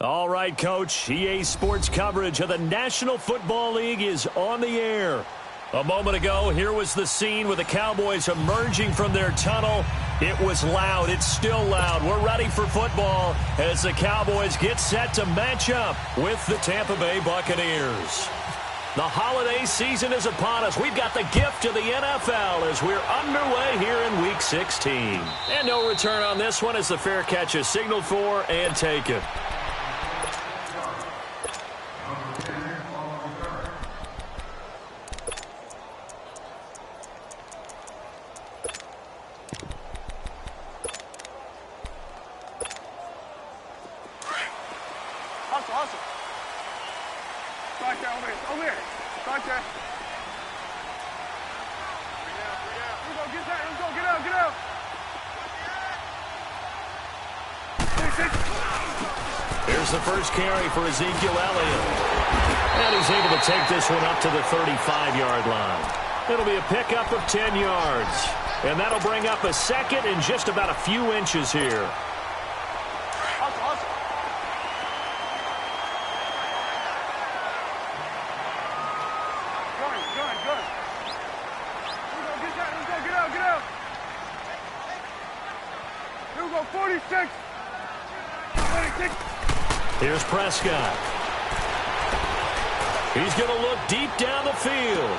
All right, Coach. EA Sports coverage of the National Football League is on the air. A moment ago, here was the scene with the Cowboys emerging from their tunnel. It was loud. It's still loud. We're ready for football as the Cowboys get set to match up with the Tampa Bay Buccaneers. The holiday season is upon us. We've got the gift of the NFL as we're underway here in Week 16. And no return on this one as the fair catch is signaled for and taken. Here's the first carry for Ezekiel Elliott. And he's able to take this one up to the 35-yard line. It'll be a pickup of 10 yards. And that'll bring up a second and just about a few inches here. Here's Prescott. He's going to look deep down the field.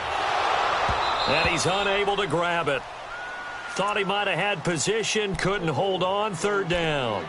And he's unable to grab it. Thought he might have had position, couldn't hold on, third down.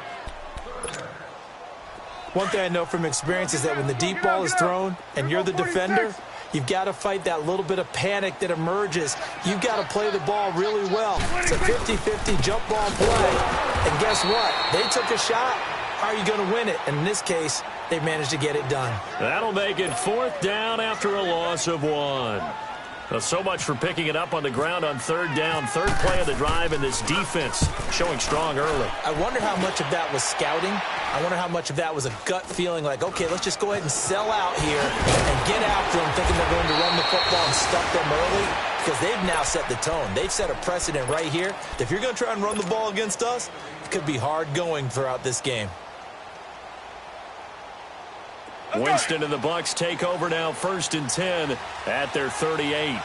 One thing I know from experience is that when the deep ball is thrown and you're the defender, you've got to fight that little bit of panic that emerges. You've got to play the ball really well. It's a 50-50 jump ball play. And guess what? They took a shot. How are you going to win it? And in this case, they managed to get it done. That'll make it fourth down after a loss of 1. Well, so much for picking it up on the ground on third down. Third play of the drive, and this defense showing strong early. I wonder how much of that was scouting. I wonder how much of that was a gut feeling like, okay, let's just go ahead and sell out here and get after them, thinking they're going to run the football and stuff them early, because they've now set the tone. They've set a precedent right here. If you're going to try and run the ball against us, it could be hard going throughout this game. Winston and the Bucs take over now, 1st and 10 at their 38.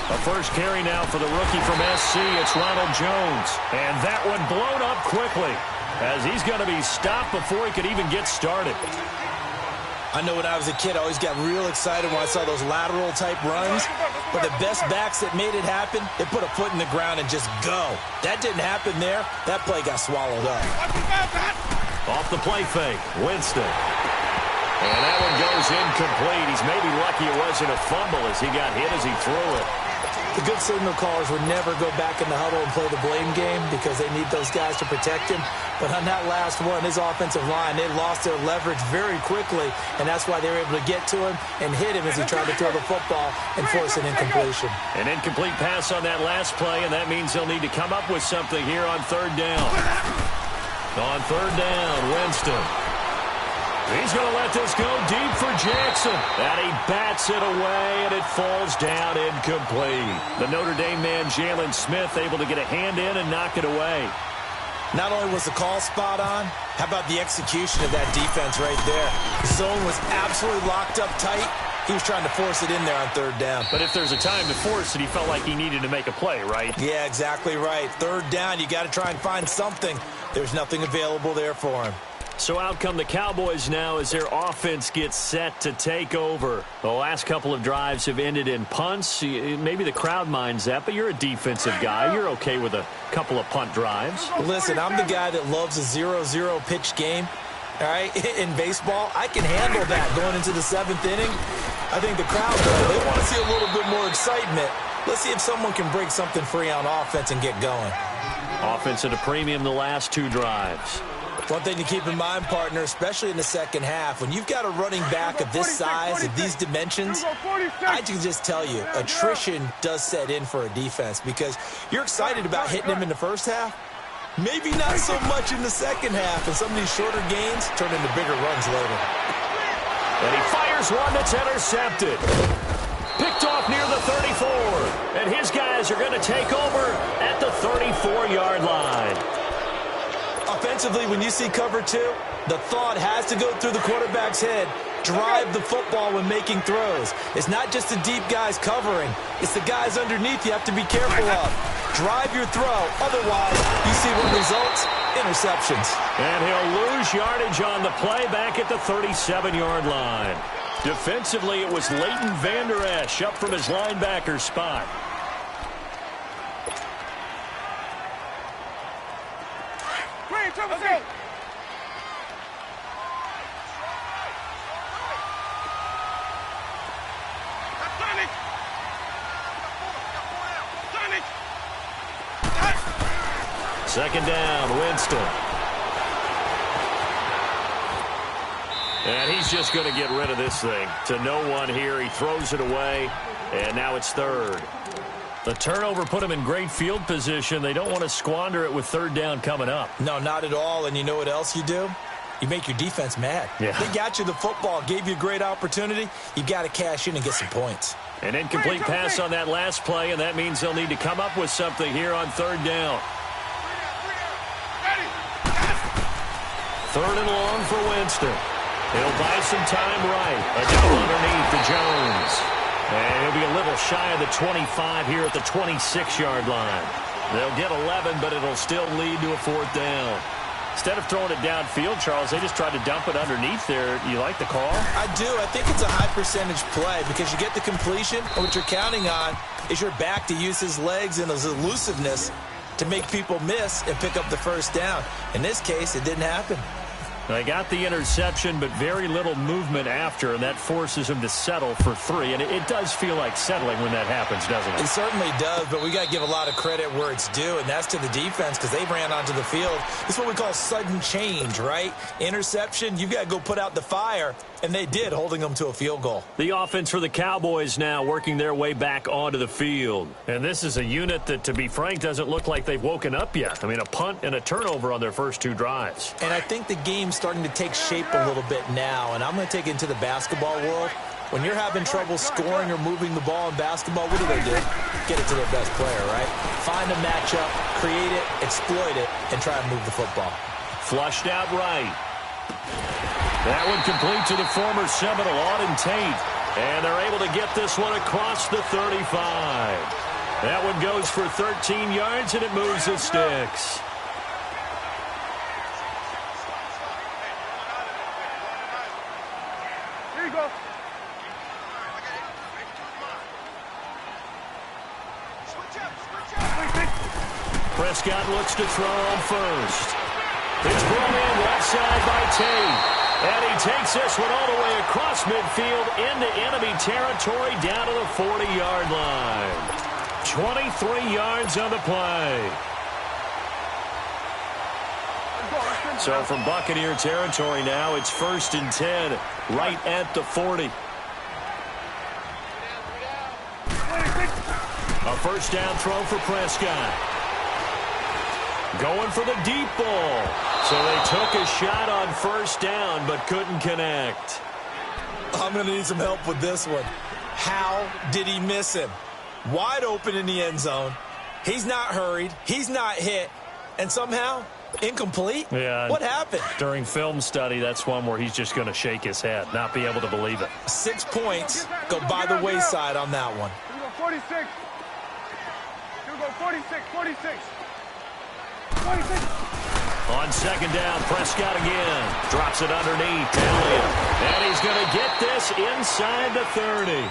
A first carry now for the rookie from SC. It's Ronald Jones. And that one blown up quickly as he's going to be stopped before he could even get started. I know when I was a kid, I always got real excited when I saw those lateral-type runs. But the best backs that made it happen, they put a foot in the ground and just go. That didn't happen there. That play got swallowed up. Off the play fake, Winston. And that one goes incomplete. He's maybe lucky it wasn't a fumble as he got hit as he threw it. The good signal callers would never go back in the huddle and play the blame game because they need those guys to protect him. But on that last one, his offensive line, they lost their leverage very quickly, and that's why they were able to get to him and hit him as he tried to throw the football and force an incompletion. An incomplete pass on that last play, and that means they'll need to come up with something here on third down. On third down, Winston. He's going to let this go deep for Jackson. And he bats it away, and it falls down incomplete. The Notre Dame man, Jalen Smith, able to get a hand in and knock it away. Not only was the call spot on, how about the execution of that defense right there? The zone was absolutely locked up tight. He was trying to force it in there on third down. But if there's a time to force it, he felt like he needed to make a play, right? Yeah, exactly right. Third down, you got to try and find something. There's nothing available there for him. So out come the Cowboys now as their offense gets set to take over. The last couple of drives have ended in punts. Maybe the crowd minds that, but you're a defensive guy. You're okay with a couple of punt drives. Listen, I'm the guy that loves a 0-0 pitch game. All right, in baseball, I can handle that going into the 7th inning. I think the crowd, though, they want to see a little bit more excitement. Let's see if someone can break something free on offense and get going. Offense at a premium the last 2 drives. One thing to keep in mind, partner, especially in the second half, when you've got a running back of this size, of these dimensions, I can just tell you, attrition does set in for a defense because you're excited about hitting him in the first half. Maybe not so much in the second half, and some of these shorter gains turn into bigger runs later. And he fires one that's intercepted. Picked off near the 34. And his guys Cowboys are going to take over at the 34-yard line. Offensively, when you see cover two, the thought has to go through the quarterback's head. Drive the football when making throws. It's not just the deep guys covering. It's the guys underneath you have to be careful of. Drive your throw. Otherwise, you see what results? Interceptions. And he'll lose yardage on the play back at the 37-yard line. Defensively, it was Leighton Vander Esch up from his linebacker spot. Okay. Second down, Winston. And he's just going to get rid of this thing. To no one here. He throws it away, and now it's third. The turnover put him in great field position. They don't want to squander it with third down coming up. No, not at all. And you know what else you do? You make your defense mad. Yeah. They got you the football, gave you a great opportunity. You got to cash in and get some points. An incomplete pass on that last play, and that means they'll need to come up with something here on third down. Third and long for Winston. He'll buy some time right. A double underneath to Jones. And he'll be a little shy of the 25 here at the 26-yard line. They'll get 11, but it'll still lead to a fourth down. Instead of throwing it downfield, Charles, they just tried to dump it underneath there. You like the call? I do. I think it's a high-percentage play because you get the completion, and what you're counting on is your back to use his legs and his elusiveness to make people miss and pick up the first down. In this case, it didn't happen. They got the interception, but very little movement after, and that forces him to settle for three. And it does feel like settling when that happens, doesn't it? It certainly does, but we got to give a lot of credit where it's due, and that's to the defense because they ran onto the field. It's what we call sudden change, right? Interception, you've got to go put out the fire, and they did, holding them to a field goal. The offense for the Cowboys now working their way back onto the field. And this is a unit that, to be frank, doesn't look like they've woken up yet. I mean, a punt and a turnover on their first two drives. And I think the game's starting to take shape a little bit now, and I'm going to take it into the basketball world. When you're having trouble scoring or moving the ball in basketball, what do? Get it to their best player, right? Find a matchup, create it, exploit it, and try and move the football. Flushed out right. That one complete to the former Seminole, Auden Tate. And they're able to get this one across the 35. That one goes for 13 yards, and it moves the sticks. Here you go. Prescott looks to throw on first. It's brought in left side by Tate. And he takes this one all the way across midfield into enemy territory down to the 40-yard line. 23 yards on the play. So from Buccaneer territory now, it's 1st and 10, right at the 40. A first down throw for Prescott. Going for the deep ball. So they took a shot on first down, but couldn't connect. I'm going to need some help with this one. How did he miss him? Wide open in the end zone. He's not hurried. He's not hit. And somehow, incomplete? Yeah. What happened? During film study, that's one where he's just going to shake his head, not be able to believe it. 6 points go by the wayside on that one. Here we go, 46. Here we go, 46, 46. 46. On second down, Prescott again. Drops it underneath to Elliott. And he's going to get this inside the 30.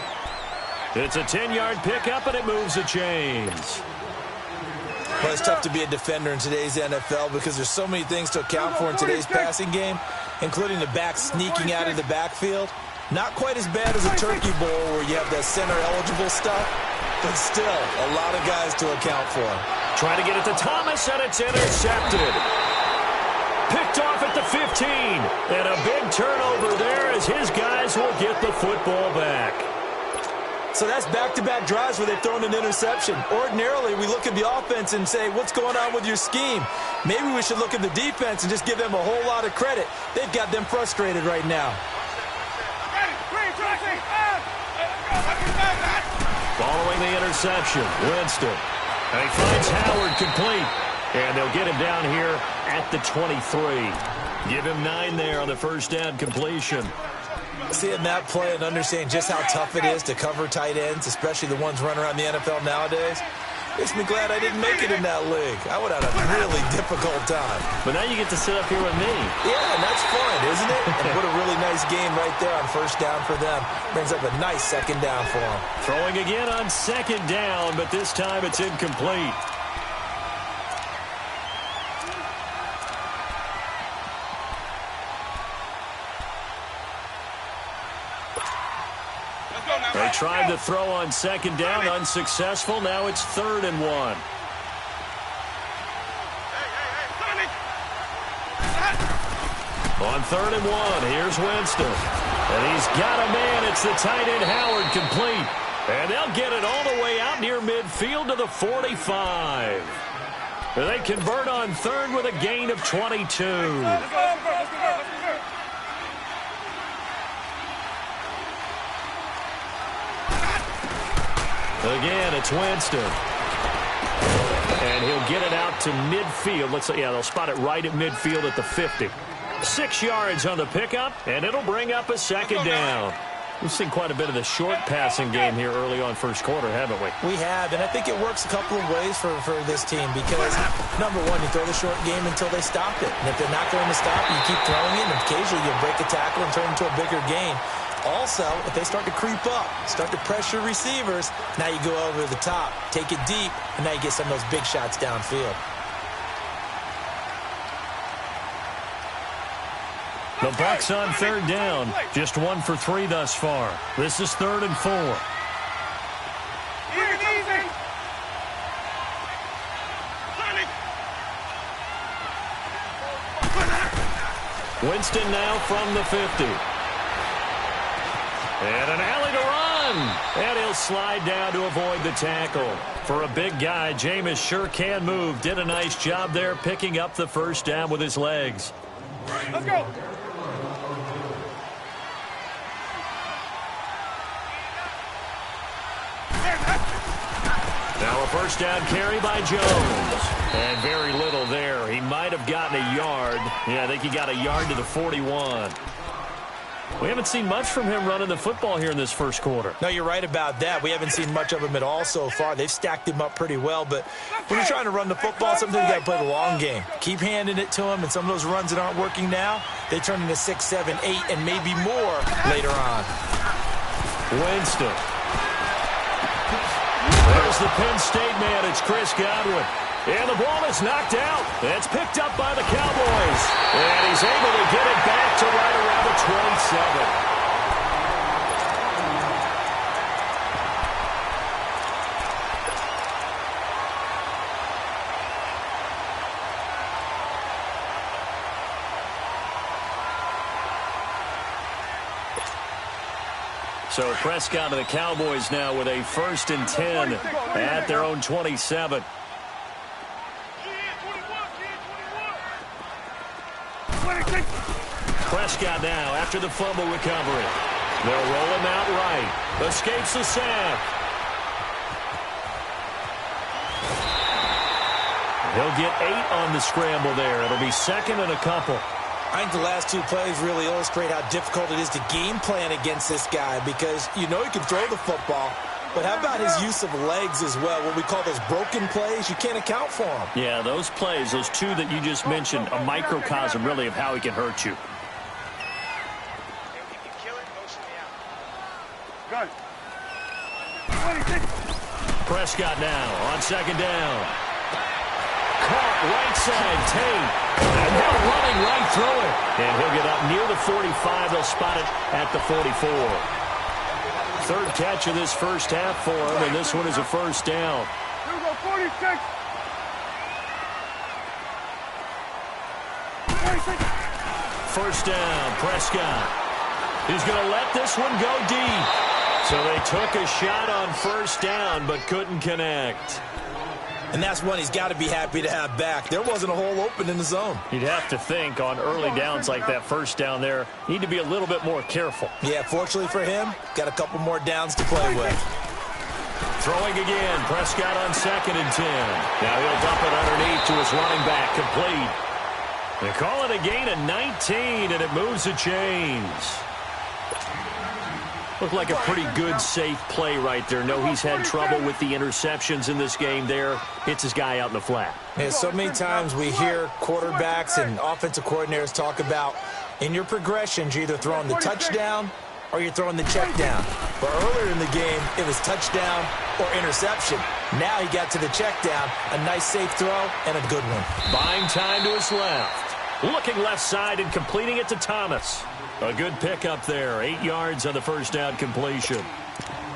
It's a 10-yard pickup, and it moves the chains. Well, it's tough to be a defender in today's NFL because there's so many things to account for in today's passing game, including the back sneaking out of the backfield. Not quite as bad as a turkey bowl where you have that center-eligible stuff, but still a lot of guys to account for. Trying to get it to Thomas, and it's intercepted. Picked off at the 15. And a big turnover there as his guys will get the football back. So that's back-to-back drives where they've thrown an interception. Ordinarily, we look at the offense and say, what's going on with your scheme? Maybe we should look at the defense and just give them a whole lot of credit. They've got them frustrated right now. Following the interception, Winston. And he finds Howard complete. And they'll get him down here at the 23. Give him 9 there on the first down completion. Seeing that play and understanding just how tough it is to cover tight ends, especially the ones running around the NFL nowadays, makes me glad I didn't make it in that league. I would have had a really difficult time. But now you get to sit up here with me. Yeah, and that's fun, isn't it? And what a really nice game right there on first down for them. Brings up a nice second down for them. Throwing again on second down, but this time it's incomplete. They tried to throw on second down, unsuccessful. Now it's 3rd and 1. On 3rd and 1, here's Winston. And he's got a man. It's the tight end Howard complete. And they'll get it all the way out near midfield to the 45. They convert on 3rd with a gain of 22. Again, it's Winston. And he'll get it out to midfield. Let's say, yeah, they'll spot it right at midfield at the 50. 6 yards on the pickup, and it'll bring up a second down. We've seen quite a bit of the short passing game here early on first quarter, haven't we? We have, and I think it works a couple of ways for this team because, number one, you throw the short game until they stop it. And if they're not going to stop it, you keep throwing it, and occasionally you'll break a tackle and turn it into a bigger gain. Also, if they start to creep up, start to pressure receivers, now you go over the top, take it deep, and now you get some of those big shots downfield. The Bucs on 3rd down. Just 1 for 3 thus far. This is 3rd and 4. Winston now from the 50. And an alley to run. And he'll slide down to avoid the tackle. For a big guy, Jameis sure can move. Did a nice job there picking up the first down with his legs. Let's go. Now a first down carry by Jones. And very little there. He might have gotten a yard. Yeah, I think he got a yard to the 41. We haven't seen much from him running the football here in this first quarter. No, you're right about that. We haven't seen much of him at all so far. They've stacked him up pretty well, but when you're trying to run the football, sometimes you got to play the long game. Keep handing it to him, and some of those runs that aren't working now, they turn into 6, 7, 8, and maybe more later on. Winston. There's the Penn State man. It's Chris Godwin. And the ball is knocked out. It's picked up by the Cowboys. And he's able to get it back to right around the 27. So Prescott and the Cowboys now with a 1st and 10 at their own 27. Prescott now after the fumble recovery. They'll roll him out right. Escapes the sack. He'll get 8 on the scramble there. It'll be 2nd and a couple. I think the last 2 plays really illustrate how difficult it is to game plan against this guy because you know he can throw the football, but how about his use of legs as well? What we call those broken plays, you can't account for them. Yeah, those plays, those 2 that you just mentioned, a microcosm really of how he can hurt you. Prescott now on 2nd down. Caught right side, Tate. And they're running right through it. And he'll get up near the 45. They'll spot it at the 44. 3rd catch of this first half for him, and this one is a first down. Here we go, 46. 46. First down, Prescott. He's going to let this one go deep. So they took a shot on first down, but couldn't connect. And that's one he's got to be happy to have back. There wasn't a hole open in the zone. You'd have to think on early downs like that first down there, need to be a little bit more careful. Yeah, fortunately for him, got a couple more downs to play with. Throwing again. Prescott on 2nd and 10. Now he'll dump it underneath to his running back. Complete. They call it a gain of 19, and it moves the chains. Looked like a pretty good, safe play right there. No, he's had trouble with the interceptions in this game there. Hits his guy out in the flat. Yeah, so many times we hear quarterbacks and offensive coordinators talk about in your progressions, you're either throwing the touchdown or you're throwing the check down. But earlier in the game, it was touchdown or interception. Now he got to the check down, a nice safe throw, and a good one. Buying time to his left. Looking left side and completing it to Thomas. A good pickup there. 8 yards on the first down completion.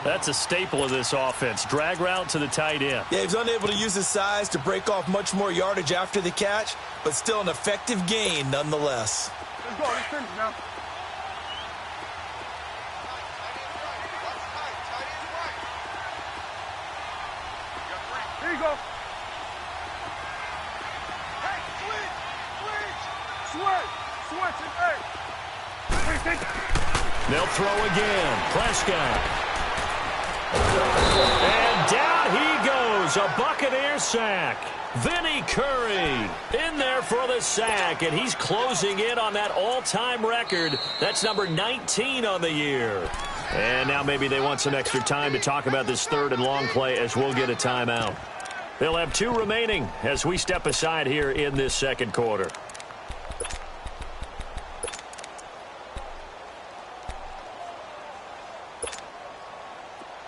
That's a staple of this offense. Drag route to the tight end. Yeah, he's unable to use his size to break off much more yardage after the catch, but still an effective gain nonetheless. Let's go. Let's finish now. Here you go. Hey, switch, and hey. They'll throw again. Prescott. And down he goes. A Buccaneer sack. Vinny Curry in there for the sack, and he's closing in on that all-time record. That's number 19 on the year. And now maybe they want some extra time to talk about this 3rd and long play as we'll get a timeout. They'll have 2 remaining as we step aside here in this 2nd quarter.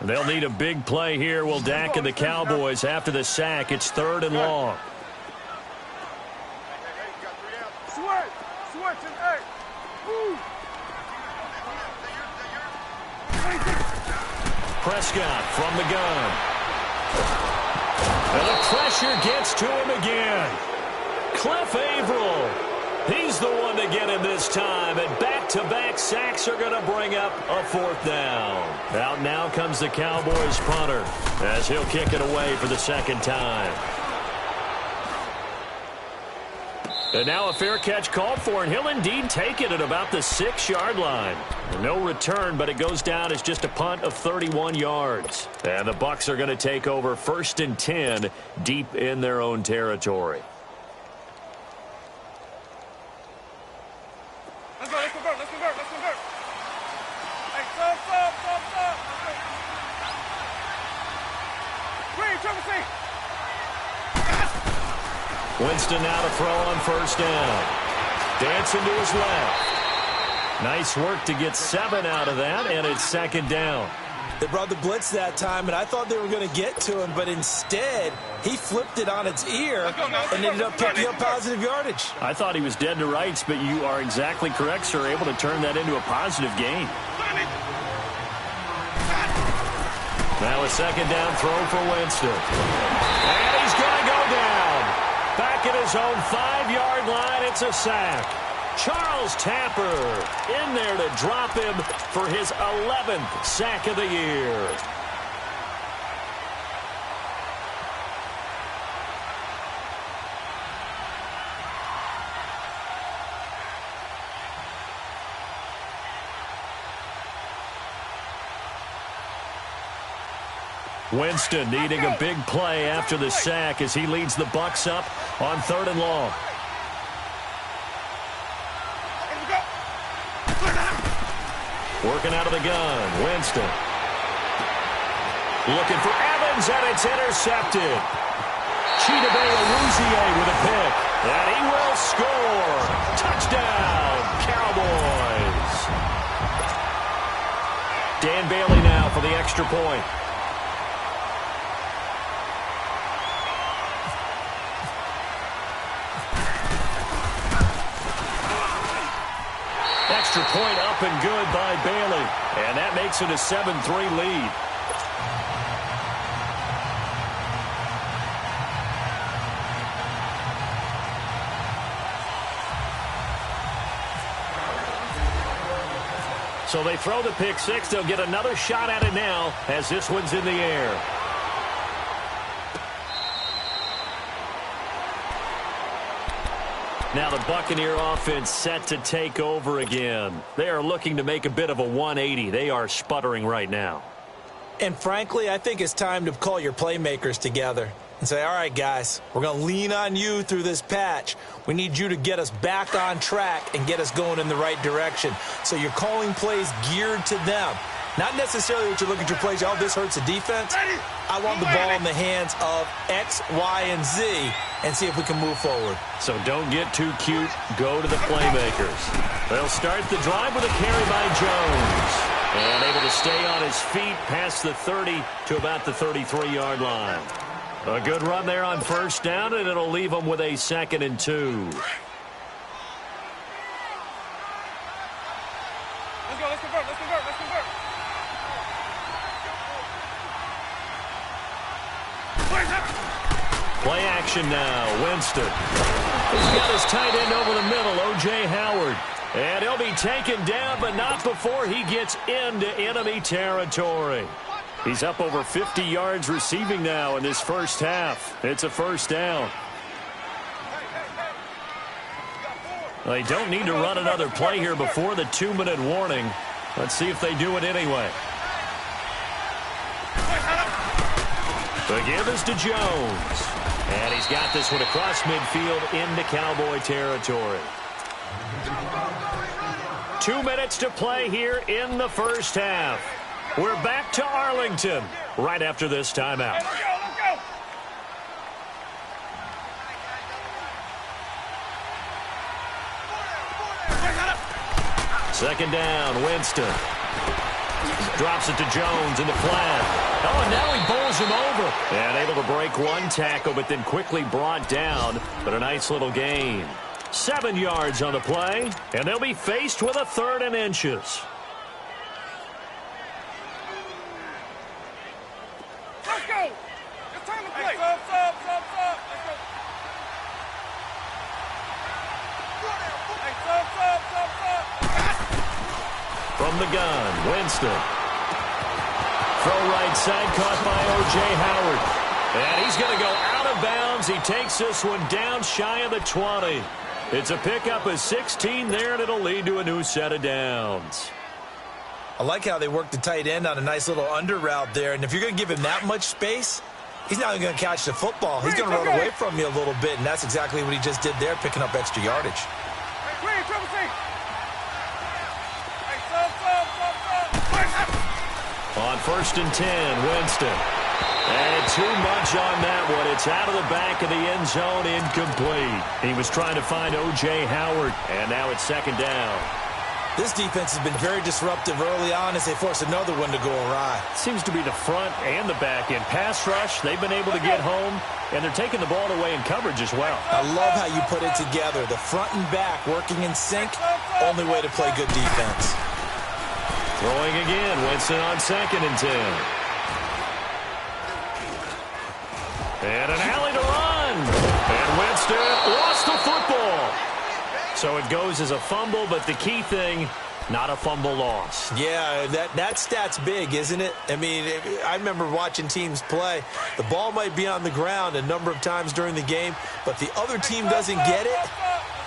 They'll need a big play here. Will Dak and the Cowboys after the sack. It's 3rd and long. Switch, and hey. Prescott from the gun. And the pressure gets to him again. Cliff Averill. He's the one to get him this time, and back-to-back sacks are going to bring up a 4th down. Out now comes the Cowboys punter as he'll kick it away for the 2nd time. And now a fair catch called for, and he'll indeed take it at about the 6-yard line. No return, but it goes down as just a punt of 31 yards. And the Bucs are going to take over 1st and 10 deep in their own territory. Let's convert. Hey, stop. Green, Trevor C. Winston now to throw on 1st down. Dancing to his left. Nice work to get 7 out of that, and it's 2nd down. They brought the blitz that time, and I thought they were going to get to him, but instead, he flipped it on its ear and ended up picking up positive yardage. I thought he was dead to rights, but you are exactly correct, sir. Able to turn that into a positive gain. Now a 2nd down throw for Winston. And he's going to go down. Back at his own 5-yard line, it's a sack. Charles Tapper in there to drop him for his 11th sack of the year. Winston needing a big play after the sack as he leads the Bucs up on 3rd and long. Working out of the gun, Winston. Looking for Evans, and it's intercepted. Chidobe Awuzie with a pick, and he will score. Touchdown, Cowboys. Dan Bailey now for the extra point. Extra point up and good by Bailey. And that makes it a 7-3 lead. So they throw the pick six. They'll get another shot at it now as this one's in the air. Now the Buccaneer offense set to take over again. They are looking to make a bit of a 180. They are sputtering right now. And frankly, I think it's time to call your playmakers together and say, all right, guys, we're going to lean on you through this patch. We need you to get us back on track and get us going in the right direction. So you're calling plays geared to them. Not necessarily that you look at your plays, oh, this hurts the defense. I want the ball in the hands of X, Y, and Z and see if we can move forward. So don't get too cute. Go to the playmakers. They'll start the drive with a carry by Jones. And able to stay on his feet past the 30 to about the 33-yard line. A good run there on first down, and it'll leave them with a 2nd and 2. Let's go, let's convert, let's convert, let's convert. Play action now. Winston. He's got his tight end over the middle, O.J. Howard. And he'll be taken down, but not before he gets into enemy territory. He's up over 50 yards receiving now in this first half. It's a first down. They don't need to run another play here before the 2-minute warning. Let's see if they do it anyway. The give is to Jones. And he's got this one across midfield into Cowboy territory. 2 minutes to play here in the first half. We're back to Arlington right after this timeout. Let's go, let's go. Second down, Winston. Drops it to Jones in the flat. Oh, and now he bowls him over. And able to break one tackle, but then quickly brought down. But a nice little gain. 7 yards on the play, and they'll be faced with a 3rd and inches. Let's go. It's time to play. Hey, sub. Let's go. Hey, sub. From the gun, Winston. Throw right side, caught by O.J. Howard. And he's going to go out of bounds. He takes this one down shy of the 20. It's a pickup of 16 there, and it'll lead to a new set of downs. I like how they work the tight end on a nice little under route there. And if you're going to give him that much space, he's not going to catch the football. He's going to run away from you a little bit, and that's exactly what he just did there, picking up extra yardage. Hey, triple C. Hey, sub. On 1st and 10, Winston. And too much on that one. It's out of the back of the end zone, incomplete. He was trying to find O.J. Howard, and now it's 2nd down. This defense has been very disruptive early on as they force another one to go awry. Seems to be the front and the back end. Pass rush, they've been able to get home, and they're taking the ball away in coverage as well. I love how you put it together. The front and back working in sync, only way to play good defense. Throwing again, Winston on 2nd and 10. And an alley to run. And Winston lost the football. So it goes as a fumble, but the key thing, not a fumble loss. Yeah, that stat's big, isn't it? I mean, I remember watching teams play. The ball might be on the ground a number of times during the game, but the other team doesn't get it.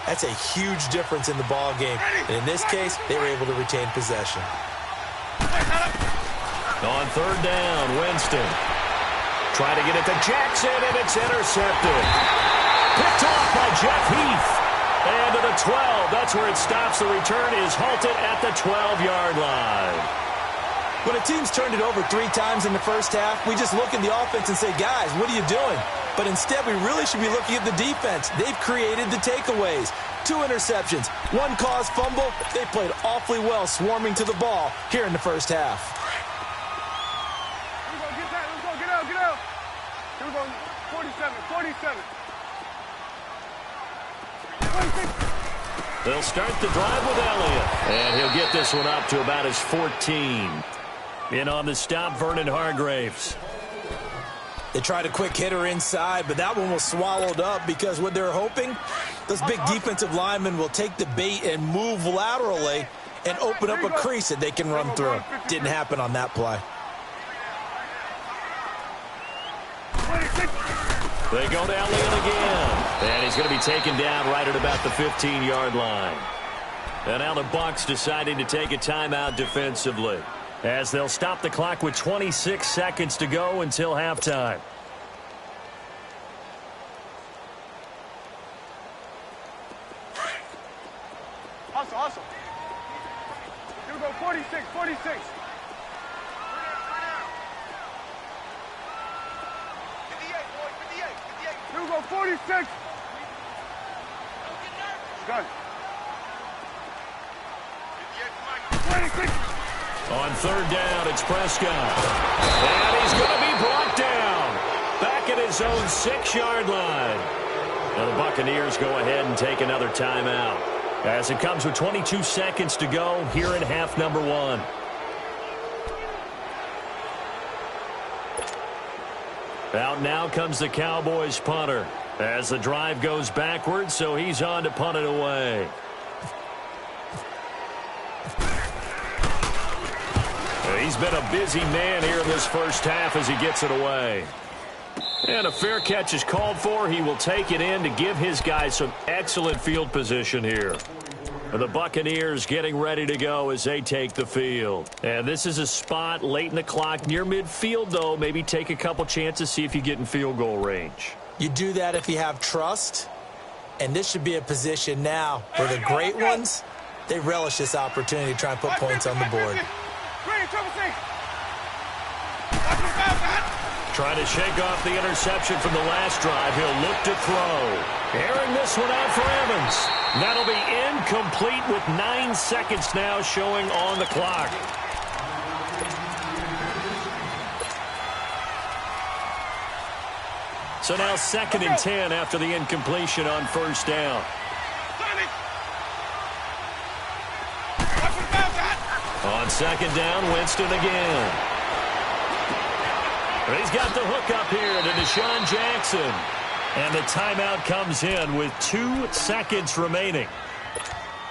That's a huge difference in the ball game. And in this case, they were able to retain possession. On 3rd down, Winston. Trying to get it to Jackson, and it's intercepted. Picked off by Jeff Heath. And to the 12. That's where it stops. The return is halted at the 12-yard line. When a team's turned it over 3 times in the first half, we just look at the offense and say, guys, what are you doing? But instead, we really should be looking at the defense. They've created the takeaways. 2 interceptions, 1 caused fumble. They played awfully well swarming to the ball here in the first half. Here we go, get that. Let's go, get out. Here we go, 47. They'll start the drive with Elliott. And he'll get this one up to about his 14. In on the stop, Vernon Hargraves. They tried a quick hitter inside, but that one was swallowed up because what they're hoping, those big defensive linemen will take the bait and move laterally and open up a crease that they can run through. Didn't happen on that play. They go to Elliott again. And he's going to be taken down right at about the 15-yard line. And now the Bucs deciding to take a timeout defensively. as they'll stop the clock with 26 seconds to go until halftime. Hustle. Here we go, 46. 58, boy, 58. Here we go, 46. Done. 26. On third down, it's Prescott. And he's going to be brought down. Back at his own 6-yard line. Now the Buccaneers go ahead and take another timeout, as it comes with 22 seconds to go here in half number 1. Out now comes the Cowboys punter, as the drive goes backwards, so he's on to punt it away. He's been a busy man here in this first half as he gets it away. And a fair catch is called for. He will take it in to give his guys some excellent field position here. The Buccaneers getting ready to go as they take the field. And this is a spot late in the clock near midfield, though. Maybe take a couple chances, see if you get in field goal range. You do that if you have trust. And this should be a position now where the great ones, they relish this opportunity to try and put points on the board. Trying to shake off the interception from the last drive. He'll look to throw. Airing this one out for Evans. That'll be incomplete with 9 seconds now showing on the clock. So now 2nd and 10 after the incompletion on first down. On 2nd down, Winston again. He's got the hook up here to Deshaun Jackson. And the timeout comes in with 2 seconds remaining.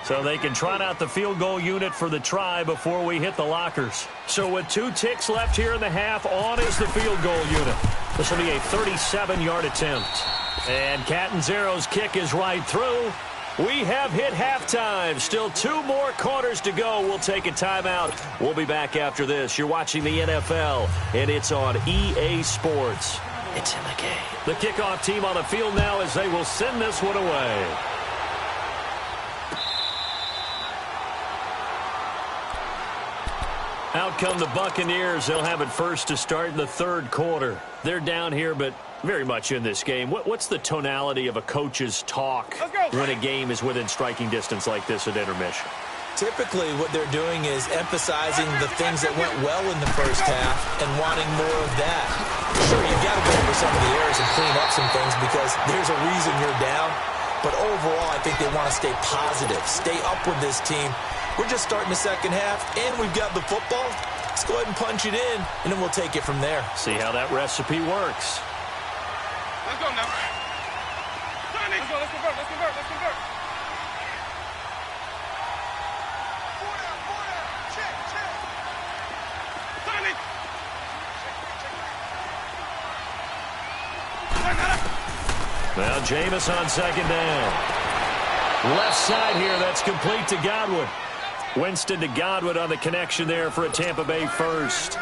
So they can trot out the field goal unit for the try before we hit the lockers. So with 2 ticks left here in the half, on is the field goal unit. This will be a 37-yard attempt. And Catanzaro's kick is right through. We have hit halftime. Still 2 more quarters to go. We'll take a timeout. We'll be back after this. You're watching the NFL, and it's on EA Sports. It's in the game. The kickoff team on the field now as they will send this one away. Out come the Buccaneers. They'll have it first to start in the 3rd quarter. They're down here, but very much in this game. What's the tonality of a coach's talk when a game is within striking distance like this at intermission? Typically, what they're doing is emphasizing the things that went well in the first half and wanting more of that. Sure, you've got to go over some of the errors and clean up some things because there's a reason you're down. But overall, I think they want to stay positive, stay up with this team. We're just starting the second half, and we've got the football. Let's go ahead and punch it in, and then we'll take it from there. See how that recipe works. Let's go now. Let's convert. Now Jameis on 2nd down. Left side here, that's complete to Godwin. Winston to Godwin on the connection there for a Tampa Bay first.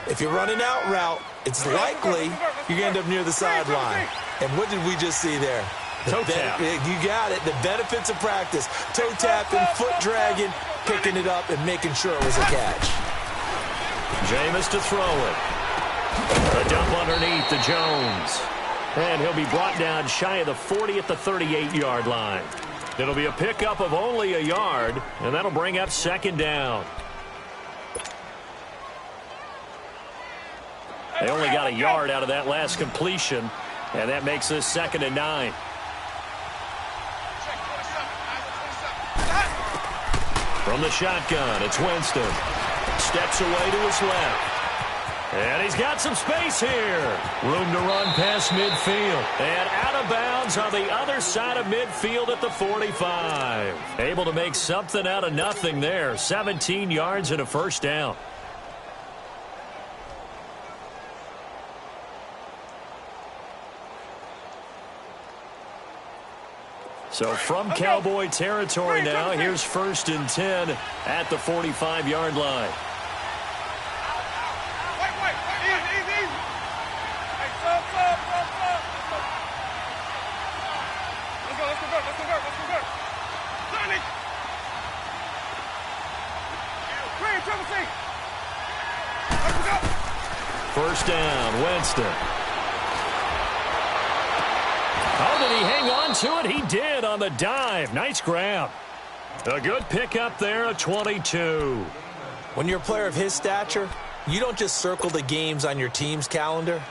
If you're running out route, it's likely you're going to end up near the sideline. And what did we just see there? Toe tap. You got it. The benefits of practice. Toe tapping, foot dragging, picking it up, and making sure it was a catch. Jameis to throw it. A dump underneath to Jones. And he'll be brought down shy of the 40 at the 38-yard line. It'll be a pickup of only a yard, and that'll bring up 2nd down. They only got a yard out of that last completion, and that makes this 2nd and 9. From the shotgun, it's Winston. Steps away to his left. And he's got some space here. Room to run past midfield. And out of bounds on the other side of midfield at the 45. Able to make something out of nothing there. 17 yards and a first down. So from Cowboy territory now, here's 1st and 10 at the 45-yard line. First down, Winston. Oh, did he hang on to it? He did on the dive. Nice grab. A good pickup there at 22. When you're a player of his stature, you don't just circle the games on your team's calendar.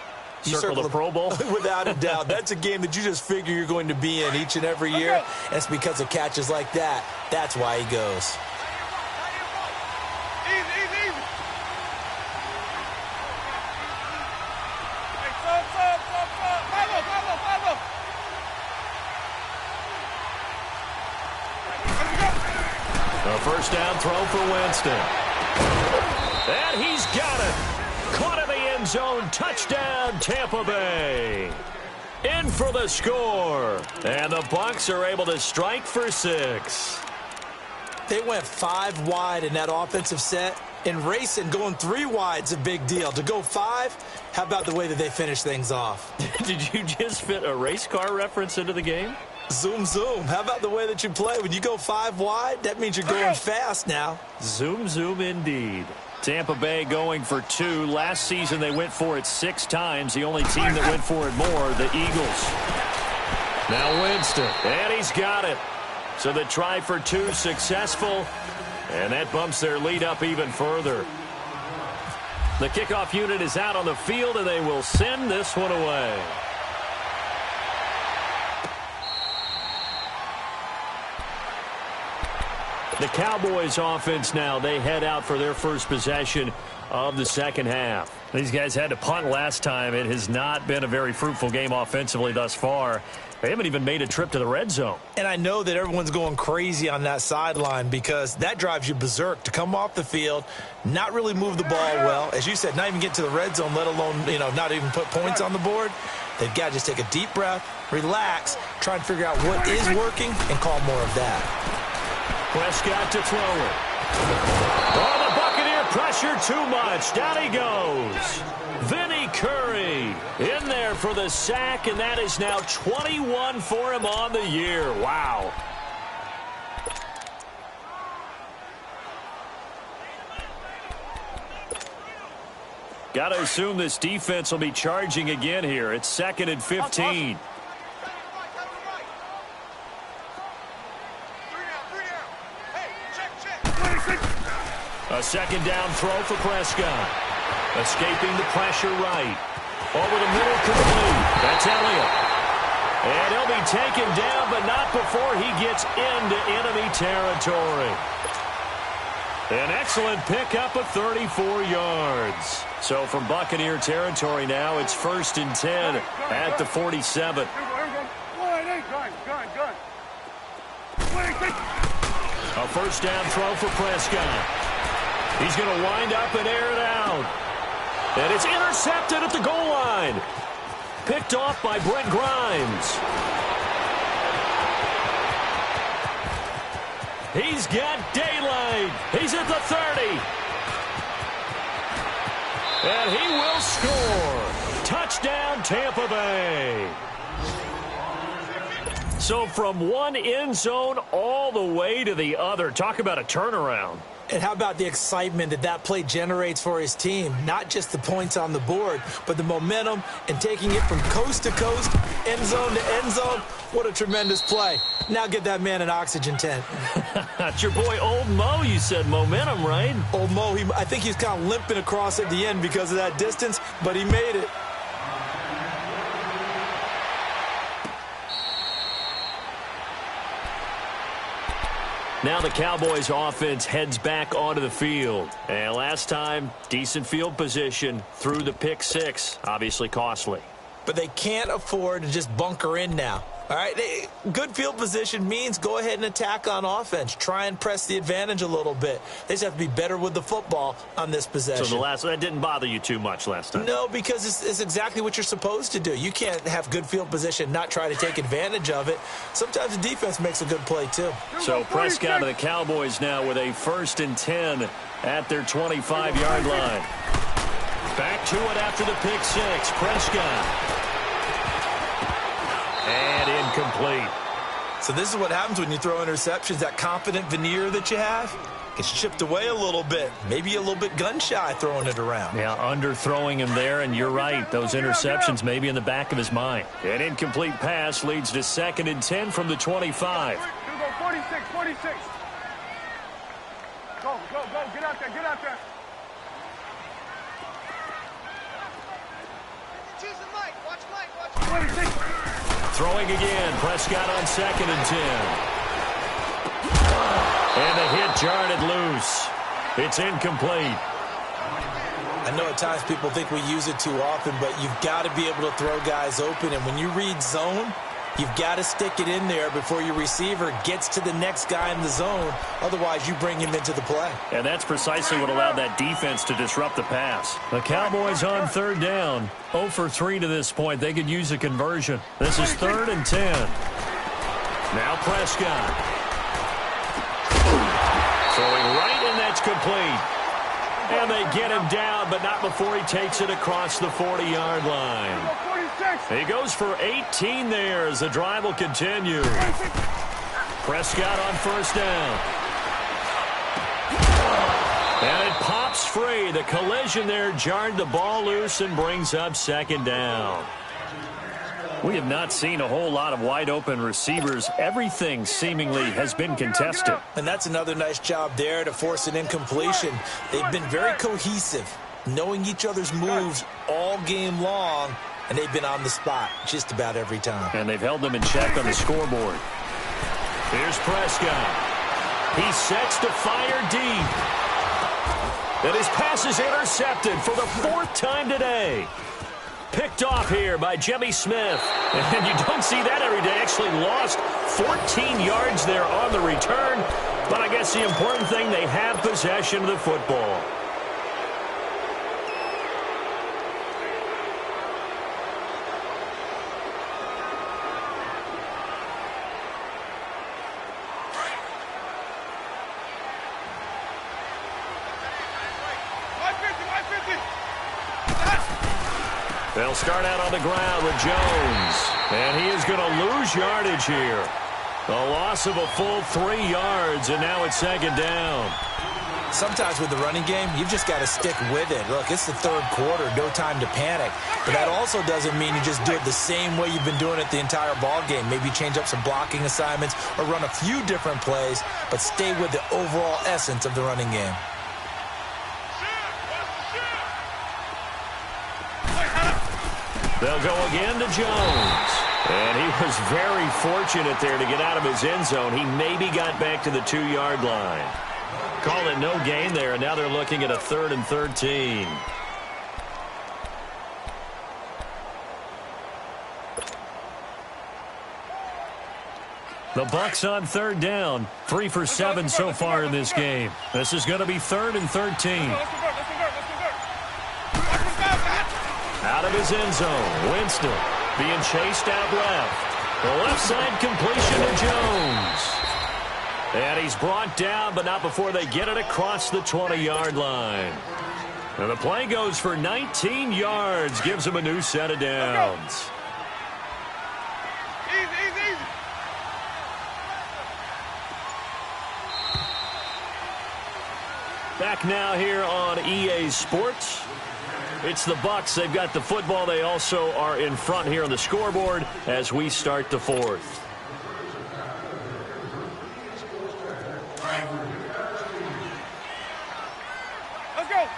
You circle the Pro Bowl? Without a doubt. That's a game that you just figure you're going to be in each and every year. And it's because of catches like that. That's why he goes. A first down throw for Winston. And he's got it. Caught in the end zone. Touchdown, Tampa Bay. In for the score. And the Bucs are able to strike for 6. They went 5 wide in that offensive set. And racing, going 3 wide's a big deal. To go 5, how about the way that they finish things off? Did you just fit a race car reference into the game? Zoom, zoom. How about the way that you play? When you go 5 wide, that means you're going fast now. Zoom, zoom indeed. Tampa Bay going for 2. Last season they went for it 6 times. The only team that went for it more, the Eagles. Now Winston. And he's got it. So the try for 2 successful. And that bumps their lead up even further. The kickoff unit is out on the field, and they will send this one away. The Cowboys offense now, they head out for their first possession of the second half. These guys had to punt last time. It has not been a very fruitful game offensively thus far. They haven't even made a trip to the red zone. And I know that everyone's going crazy on that sideline because that drives you berserk to come off the field, not really move the ball well. As you said, not even get to the red zone, let alone, not even put points on the board. They've got to just take a deep breath, relax, try and figure out what is working, and call more of that. Prescott to throw it. Oh, the Buccaneer pressure too much. Down he goes. Vinny Curry in there for the sack, and that is now 21 for him on the year. Wow. Got to assume this defense will be charging again here. It's 2nd and 15. A second down throw for Prescott. Escaping the pressure right. Over the middle, complete. That's Elliott. And he'll be taken down, but not before he gets into enemy territory. An excellent pickup of 34 yards. So from Buccaneer territory now, it's 1st and 10 at the 47. A first down throw for Prescott. He's going to wind up and air it out. And it's intercepted at the goal line. Picked off by Brent Grimes. He's got daylight. He's at the 30. And he will score. Touchdown, Tampa Bay. So from one end zone all the way to the other. Talk about a turnaround. And how about the excitement that play generates for his team? Not just the points on the board, but the momentum and taking it from coast to coast, end zone to end zone. What a tremendous play. Now get that man an oxygen tent. That's your boy Old Mo. You said momentum, right? Old Mo, I think he's kind of limping across at the end because of that distance, but he made it. Now the Cowboys offense heads back onto the field. And last time, decent field position through the pick 6. Obviously costly. But they can't afford to just bunker in now. All right, good field position means go ahead and attack on offense. Try and press the advantage a little bit. They just have to be better with the football on this possession. So that didn't bother you too much last time? No, because it's exactly what you're supposed to do. You can't have good field position, not try to take advantage of it. Sometimes the defense makes a good play, too. So Prescott of the Cowboys now with a 1st and 10 at their 25-yard line. Back to it after the pick 6. Prescott. And incomplete. So this is what happens when you throw interceptions. That confident veneer that you have gets chipped away a little bit. Maybe a little bit gun-shy throwing it around. Yeah, under-throwing him there, and you're right. Those interceptions may be in the back of his mind. An incomplete pass leads to 2nd and 10 from the 25. 46, 46. Go, go, go. Get out there, get out there. Choosing Mike. Watch Mike, watch Mike. 26. Throwing again. Prescott on 2nd and 10. And the hit jarred it loose. It's incomplete. I know at times people think we use it too often, but you've got to be able to throw guys open. And when you read zone, you've got to stick it in there before your receiver gets to the next guy in the zone. Otherwise, you bring him into the play. And that's precisely what allowed that defense to disrupt the pass. The Cowboys on 3rd down. 0 for 3 to this point. They could use a conversion. This is 3rd and 10. Now Prescott. Throwing right, and that's complete. And they get him down, but not before he takes it across the 40-yard line. He goes for 18 there as the drive will continue. Prescott on 1st down. And it pops free. The collision there jarred the ball loose and brings up 2nd down. We have not seen a whole lot of wide-open receivers. Everything seemingly has been contested. And that's another nice job there to force an incompletion. They've been very cohesive, knowing each other's moves all game long, and they've been on the spot just about every time. And they've held them in check on the scoreboard. Here's Prescott. He sets to fire deep. And his pass is intercepted for the 4th time today. Picked off here by Jimmy Smith. And you don't see that every day. Actually lost 14 yards there on the return. But I guess the important thing, they have possession of the football. They'll start out on the ground with Jones. And he is going to lose yardage here. A loss of a full 3 yards, and now it's 2nd down. Sometimes with the running game, you've just got to stick with it. Look, it's the 3rd quarter, no time to panic. But that also doesn't mean you just do it the same way you've been doing it the entire ball game. Maybe change up some blocking assignments or run a few different plays, but stay with the overall essence of the running game. They'll go again to Jones. And he was very fortunate there to get out of his end zone. He maybe got back to the 2-yard line. Call it no gain there, and now they're looking at a 3rd and 13. The Bucs on 3rd down. 3 for 7 so far in this game. This is going to be 3rd and 13. Out of his end zone, Winston being chased out left. The left side completion to Jones. And he's brought down, but not before they get it across the 20-yard line. And the play goes for 19 yards, gives him a new set of downs. Easy. Back now here on EA Sports. It's the Bucs. They've got the football. They also are in front here on the scoreboard as we start the 4th. Let's go.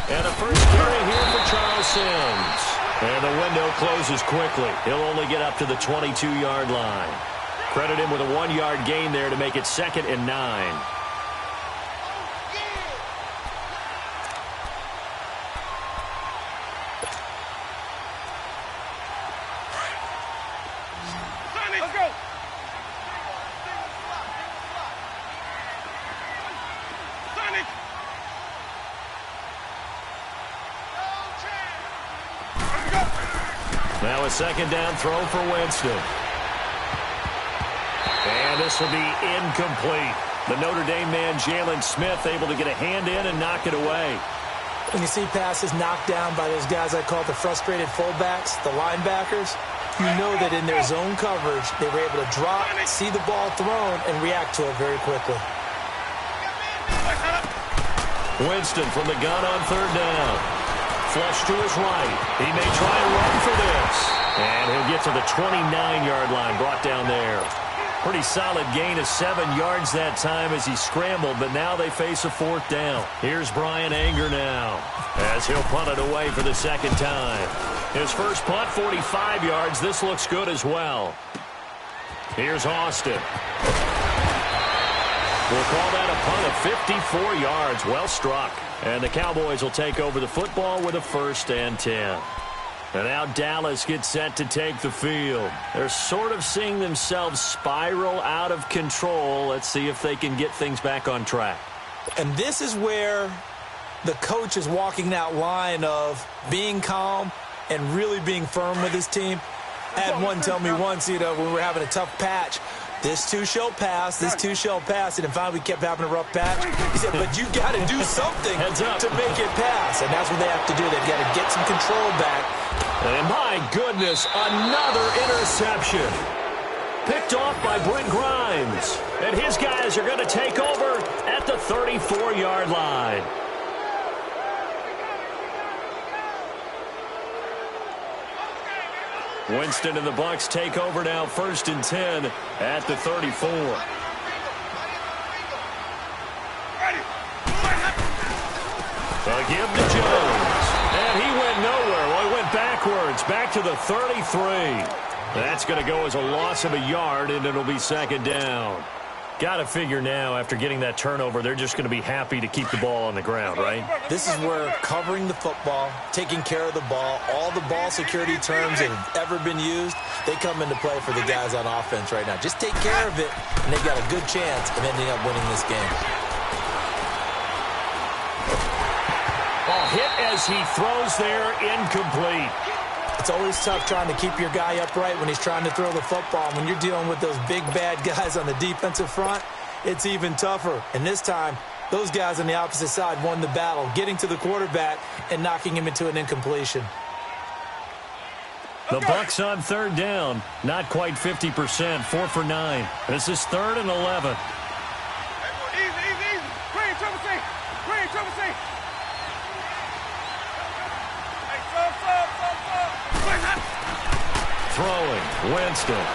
And a first carry here for Charles Sims. And the window closes quickly. He'll only get up to the 22-yard line. Credit him with a 1-yard gain there to make it 2nd and 9. Let's go. Now a 2nd down throw for Winston. And this will be incomplete. The Notre Dame man, Jalen Smith, able to get a hand in and knock it away. When you see passes knocked down by those guys I call the frustrated fullbacks, the linebackers, you know that in their zone coverage, they were able to drop, see the ball thrown, and react to it very quickly. Winston from the gun on third down. Flush to his right. He may try and run for this. And he'll get to the 29-yard line, brought down there. Pretty solid gain of 7 yards that time as he scrambled, but now they face a fourth down. Here's Brian Anger now as he'll punt it away for the second time. His first punt, 45 yards. This looks good as well. Here's Austin. We'll call that a punt of 54 yards. Well struck. And the Cowboys will take over the football with a 1st and 10. And now Dallas gets set to take the field. They're sort of seeing themselves spiral out of control. Let's see if they can get things back on track. And this is where the coach is walking that line of being calm and really being firm with his team. I had one tell me once, when we were having a tough patch, this too shall pass, this too shall pass. And finally we kept having a rough patch. He said, but you got to do something to make it pass. And that's what they have to do. They've got to get some control back. And my goodness, another interception. Picked off by Brent Grimes. And his guys are going to take over at the 34-yard line. Winston and the Bucs take over now, 1st and 10 at the 34. A give to Jones. And he went nowhere. Well, he went backwards, back to the 33. That's going to go as a loss of a yard, and it'll be 2nd down. Got to figure now, after getting that turnover, they're just going to be happy to keep the ball on the ground, right? This is where covering the football, taking care of the ball, all the ball security terms that have ever been used, they come into play for the guys on offense right now. Just take care of it, and they've got a good chance of ending up winning this game. Hit as he throws there, incomplete. It's always tough trying to keep your guy upright when he's trying to throw the football. When you're dealing with those big, bad guys on the defensive front, it's even tougher. And this time, those guys on the opposite side won the battle, getting to the quarterback and knocking him into an incompletion. The Bucs on 3rd down, not quite 50%, 4 for 9. This is 3rd and 11. Easy. Green, triple C. Throwing, Winston.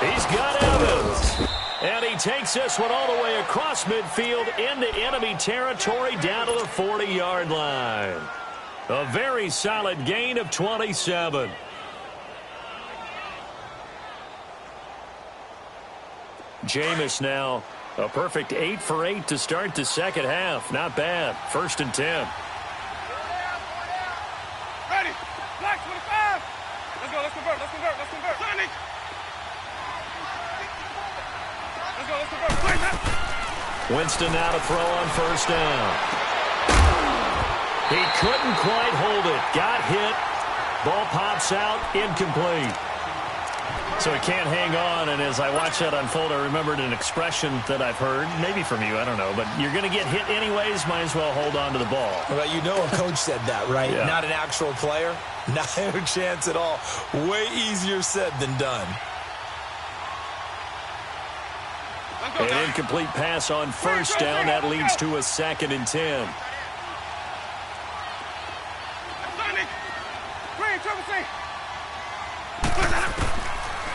He's got Evans. And he takes this one all the way across midfield into enemy territory down to the 40-yard line. A very solid gain of 27. Jameis now a perfect 8 for 8 to start the second half. Not bad. 1st and 10. Ready. Black 25. Let's go. Let's convert. Sonic. Let's convert. Winston now to throw on 1st down. He couldn't quite hold it. Got hit. Ball pops out. Incomplete. So he can't hang on, and as I watch that unfold, I remembered an expression that I've heard, maybe from you, I don't know, but you're going to get hit anyways, might as well hold on to the ball. Well, you know a coach said that, right? Yeah. Not an actual player. Not a chance at all. Way easier said than done. An incomplete pass on 1st down. That leads to a 2nd and 10.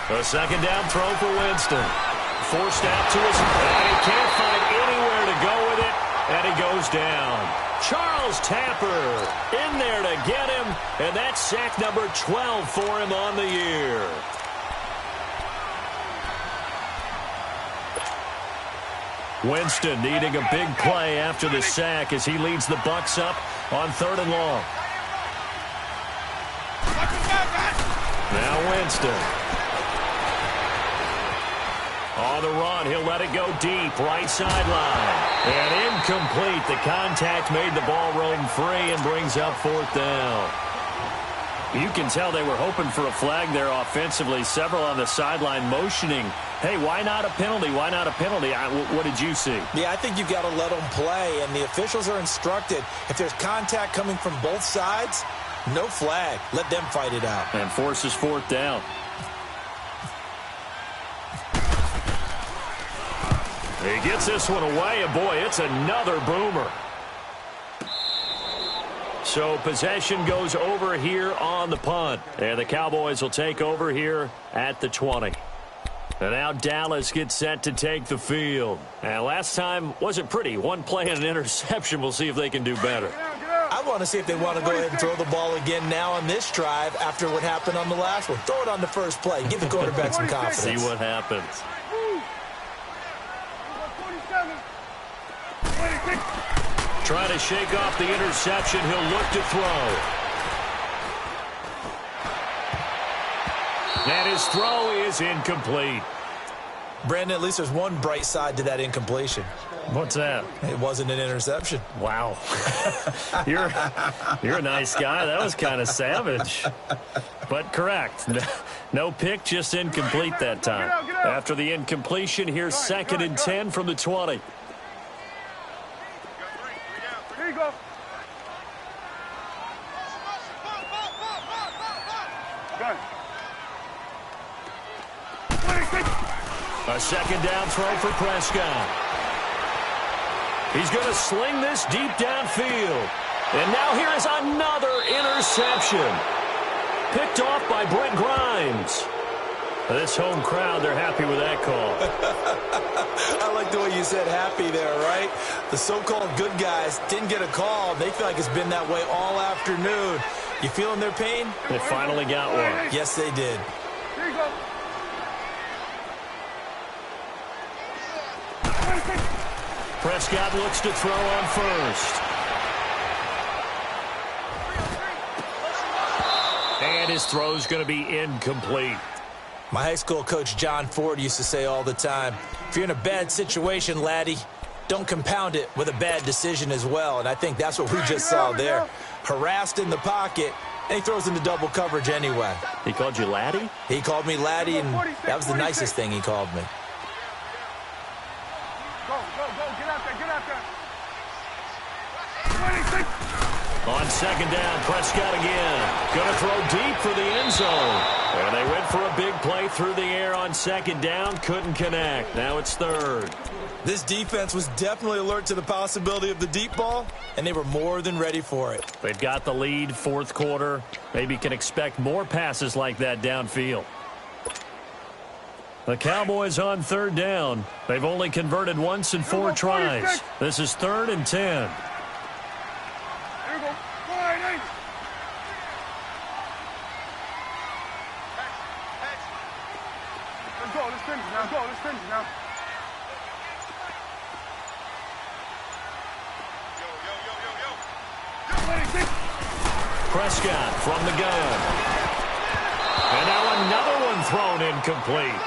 A 2nd down throw for Winston. Forced out to his, and he can't find anywhere to go with it, and he goes down. Charles Tapper in there to get him, and that's sack number 12 for him on the year. Winston needing a big play after the sack as he leads the Bucs up on 3rd and long. Now Winston. On the run, he'll let it go deep, right sideline. And incomplete. The contact made the ball roam free and brings up 4th down. You can tell they were hoping for a flag there offensively. Several on the sideline motioning, hey, why not a penalty? Why not a penalty? What did you see? Yeah, I think you've got to let them play, and the officials are instructed. If there's contact coming from both sides, no flag. Let them fight it out. And forces fourth down. He gets this one away, and boy, it's another boomer. So possession goes over here on the punt. And the Cowboys will take over here at the 20. And now Dallas gets set to take the field. And last time wasn't pretty. One play and an interception. We'll see if they can do better. I want to see if they want to go ahead and throw the ball again now on this drive after what happened on the last one. Throw it on the first play. Give the quarterback some confidence. See what happens. Trying to shake off the interception. He'll look to throw. And his throw is incomplete. Brandon, at least there's one bright side to that incompletion. What's that? It wasn't an interception. Wow. You're a nice guy. That was kind of savage. But correct. No pick, just incomplete that time. After the incompletion, here's 2nd and 10 from the 20. Here you go. Gun. A 2nd down throw for Prescott. He's going to sling this deep downfield. And now here is another interception. Picked off by Brent Grimes. This home crowd, they're happy with that call. I like the way you said happy there, right? The so-called good guys didn't get a call. They feel like it's been that way all afternoon. You feeling their pain? They finally got one. Yes, they did. Here you go. Prescott looks to throw on first. And his throw's going to be incomplete. My high school coach, John Ford, used to say all the time, if you're in a bad situation, laddie, don't compound it with a bad decision as well. And I think that's what we just saw there. Harassed in the pocket, and he throws into double coverage anyway. He called you laddie? He called me laddie, and that was the nicest thing he called me. Go, get out there, get out there. 26. On 2nd down, Prescott again. Going to throw deep for the end zone. And they went for a big play through the air on 2nd down. Couldn't connect. Now it's 3rd. This defense was definitely alert to the possibility of the deep ball, and they were more than ready for it. They've got the lead, 4th quarter. Maybe can expect more passes like that downfield. The Cowboys on 3rd down. They've only converted once in 4 tries. This is 3rd and 10. Let's finish now. Prescott from the gun. And now another one thrown incomplete.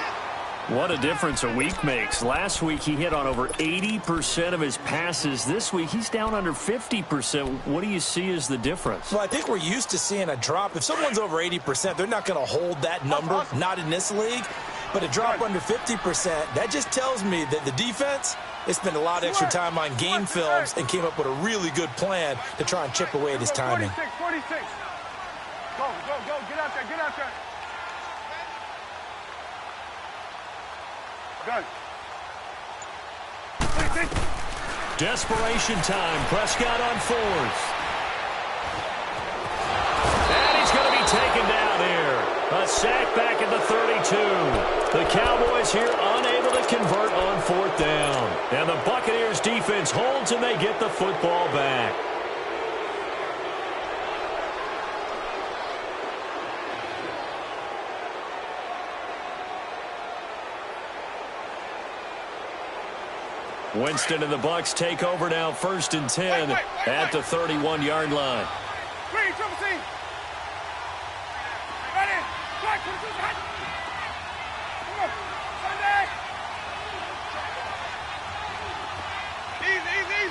What a difference a week makes. Last week he hit on over 80% of his passes. This week he's down under 50%. What do you see as the difference? Well, I think we're used to seeing a drop. If someone's over 80%, they're not going to hold that number, not in this league. But a drop under 50%, that just tells me that the defense, they spent a lot of extra time on game films and came up with a really good plan to try and chip away at his timing. 46. Go, get out there. Good. 26. Desperation time. Prescott on 4th. And he's going to be taken down here. A sack back at the 32. The Cowboys here unable to convert on 4th down. And the Buccaneers defense holds and they get the football back. Winston and the Bucs take over now, 1st and 10 at the 31-yard line. Green, triple C. Ready. Strike, come on. Sunday. Easy.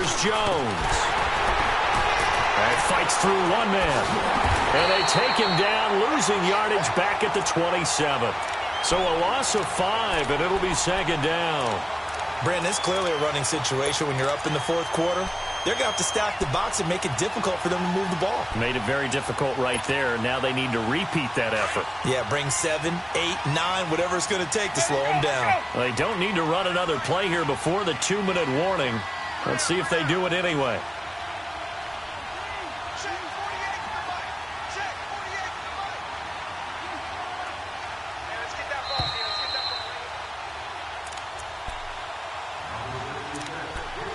Here's Jones. And fights through one man. And they take him down, losing yardage back at the 27. So a loss of 5, and it'll be second down. Brandon, it's clearly a running situation when you're up in the fourth quarter. They're going to have to stack the box and make it difficult for them to move the ball. Made it very difficult right there. Now they need to repeat that effort. Yeah, bring 7, 8, 9, whatever it's going to take to slow them down. They don't need to run another play here before the 2-minute warning. Let's see if they do it anyway.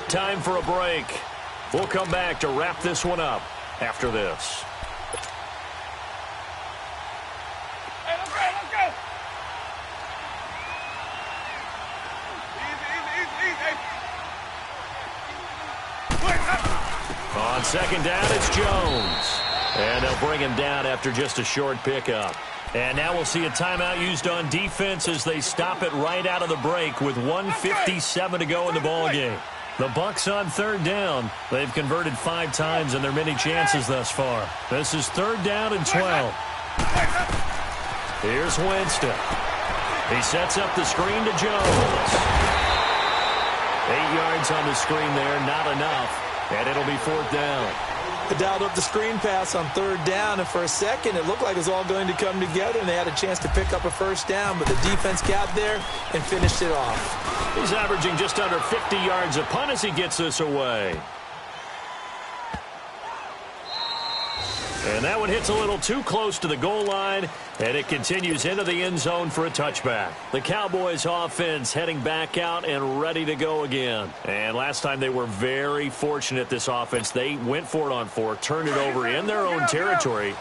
Time for a break. We'll come back to wrap this one up after this. Hey, let's go, Easy. On second down, it's Jones. And they'll bring him down after just a short pickup. And now we'll see a timeout used on defense as they stop it right out of the break with 1:57 to go in the ballgame. The Bucs on third down. They've converted 5 times in their many chances thus far. This is third down and 12. Here's Winston. He sets up the screen to Jones. 8 yards on the screen there, not enough. And it'll be fourth down. They dialed up the screen pass on third down, and for a second it looked like it was all going to come together, and they had a chance to pick up a first down, but the defense got there and finished it off. He's averaging just under 50 yards a punt as he gets this away. And that one hits a little too close to the goal line, and it continues into the end zone for a touchback. The Cowboys offense heading back out and ready to go again. And last time they were very fortunate, this offense. They went for it on 4, turned it over in their own territory,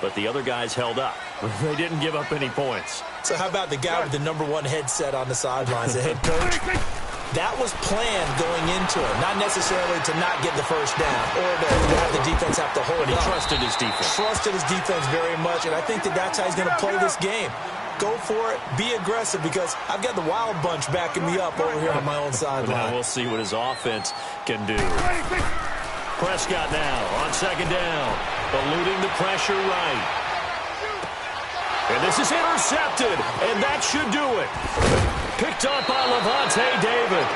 but the other guys held up. They didn't give up any points. So how about the guy with the #1 headset on the sidelines, the head coach? That was planned going into it, not necessarily to not get the first down or to have the defense have to hold But he up. trusted his defense. Trusted his defense very much, and I think that's how he's going to play this game. Go for it, be aggressive, because I've got the wild bunch backing me up over here on my own sideline. Now we'll see what his offense can do. Prescott now on second down, eluding the pressure right. And this is intercepted, and that should do it. Picked up by Levante David.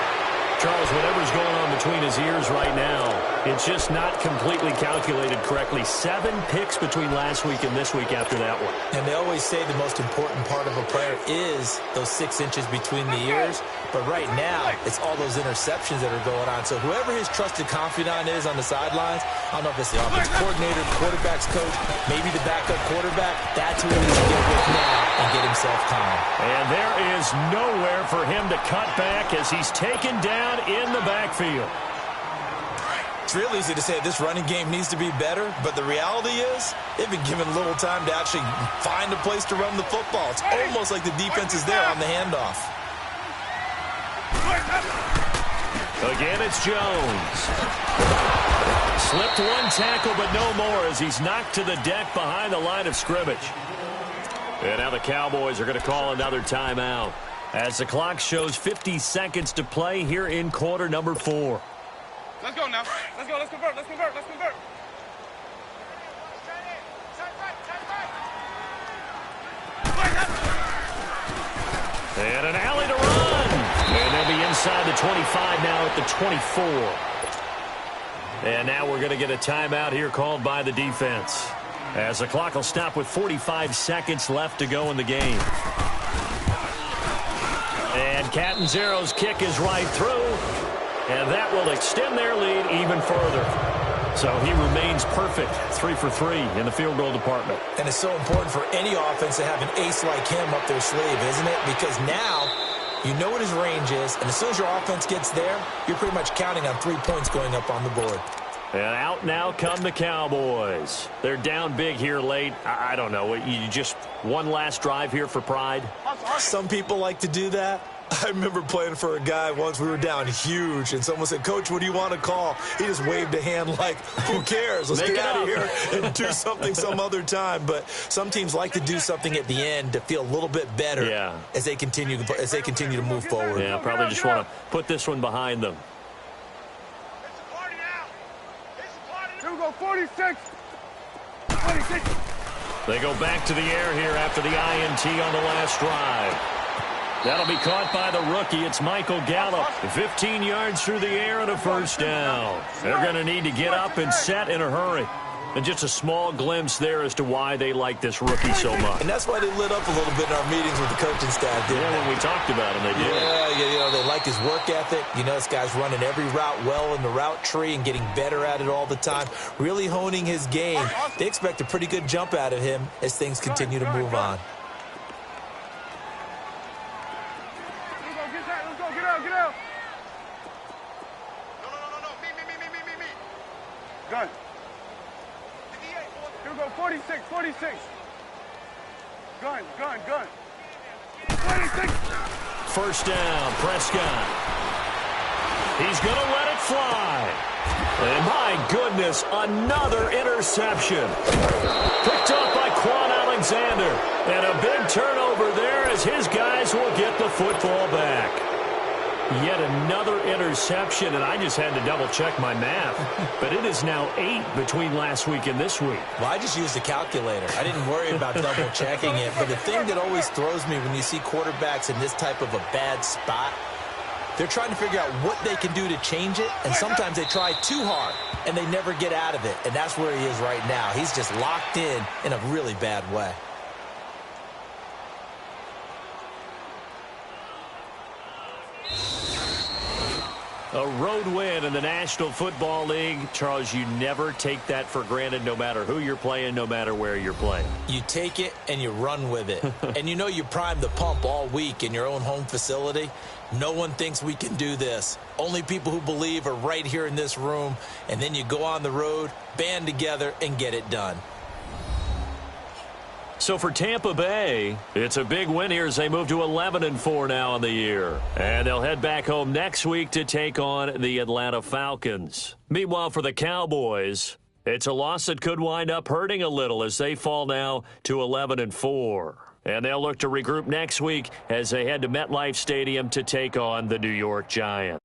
Charles, whatever's going on between his ears right now, it's just not completely calculated correctly. 7 picks between last week and this week after that one. And they always say the most important part of a player is those 6 inches between the ears. But right now, it's all those interceptions that are going on. So whoever his trusted confidant is on the sidelines, I don't know if it's the offensive coordinator, quarterback's coach, maybe the backup quarterback, that's who he needs to get with now and get himself calm. And there is nowhere for him to cut back as he's taken down in the backfield. It's real easy to say this running game needs to be better, but the reality is they've been given little time to actually find a place to run the football. It's almost like the defense is there on the handoff. Again, it's Jones. Slipped one tackle, but no more as he's knocked to the deck behind the line of scrimmage. And now the Cowboys are going to call another timeout as the clock shows 50 seconds to play here in quarter number 4. Let's go now. Let's go. Let's convert. Let's convert. Let's convert. And an alley to run. And they'll be inside the 25 now at the 24. And now we're going to get a timeout here called by the defense, as the clock will stop with 45 seconds left to go in the game. And Catanzaro's kick is right through, and that will extend their lead even further. So he remains perfect, 3 for 3 in the field goal department. And it's so important for any offense to have an ace like him up their sleeve, isn't it? Because now you know what his range is, and as soon as your offense gets there, you're pretty much counting on 3 points going up on the board. And out now come the Cowboys. They're down big here late. I don't know. You just one last drive here for pride? Some people like to do that. I remember playing for a guy once. We were down huge, and someone said, "Coach, what do you want to call?" He just waved a hand like, who cares? Let's get out of here and do something some other time. But some teams like to do something at the end to feel a little bit better as they continue to move forward. Yeah, probably just want to put this one behind them. 46. 26. They go back to the air here after the INT on the last drive. That'll be caught by the rookie. It's Michael Gallup. 15 yards through the air and a first down. They're going to need to get up and set in a hurry. And just a small glimpse there as to why they like this rookie so much. And that's why they lit up a little bit in our meetings with the coaching staff, didn't they? When we talked about him, they did. Yeah, they like his work ethic. This guy's running every route well in the route tree and getting better at it all the time, really honing his game. They expect a pretty good jump out of him as things continue to move on. Get out. No. Me. Gun. Here we go, 46. Gun. 26. First down, Prescott. He's going to let it fly. And my goodness, another interception. Picked off by Quan Alexander. And a big turnover there as his guys will get the football back. Yet another interception, and I just had to double-check my math. But it is now 8 between last week and this week. Well, I just used the calculator. I didn't worry about double-checking it. But the thing that always throws me when you see quarterbacks in this type of a bad spot, they're trying to figure out what they can do to change it, and sometimes they try too hard, and they never get out of it. And that's where he is right now. He's just locked in a really bad way. A road win in the National Football League. Charles, you never take that for granted no matter who you're playing, no matter where you're playing. You take it and you run with it. And you primed the pump all week in your own home facility. No one thinks we can do this. Only people who believe are right here in this room. And then you go on the road, band together, and get it done. So for Tampa Bay, it's a big win here as they move to 11-4 now in the year. And they'll head back home next week to take on the Atlanta Falcons. Meanwhile, for the Cowboys, it's a loss that could wind up hurting a little as they fall now to 11-4. And they'll look to regroup next week as they head to MetLife Stadium to take on the New York Giants.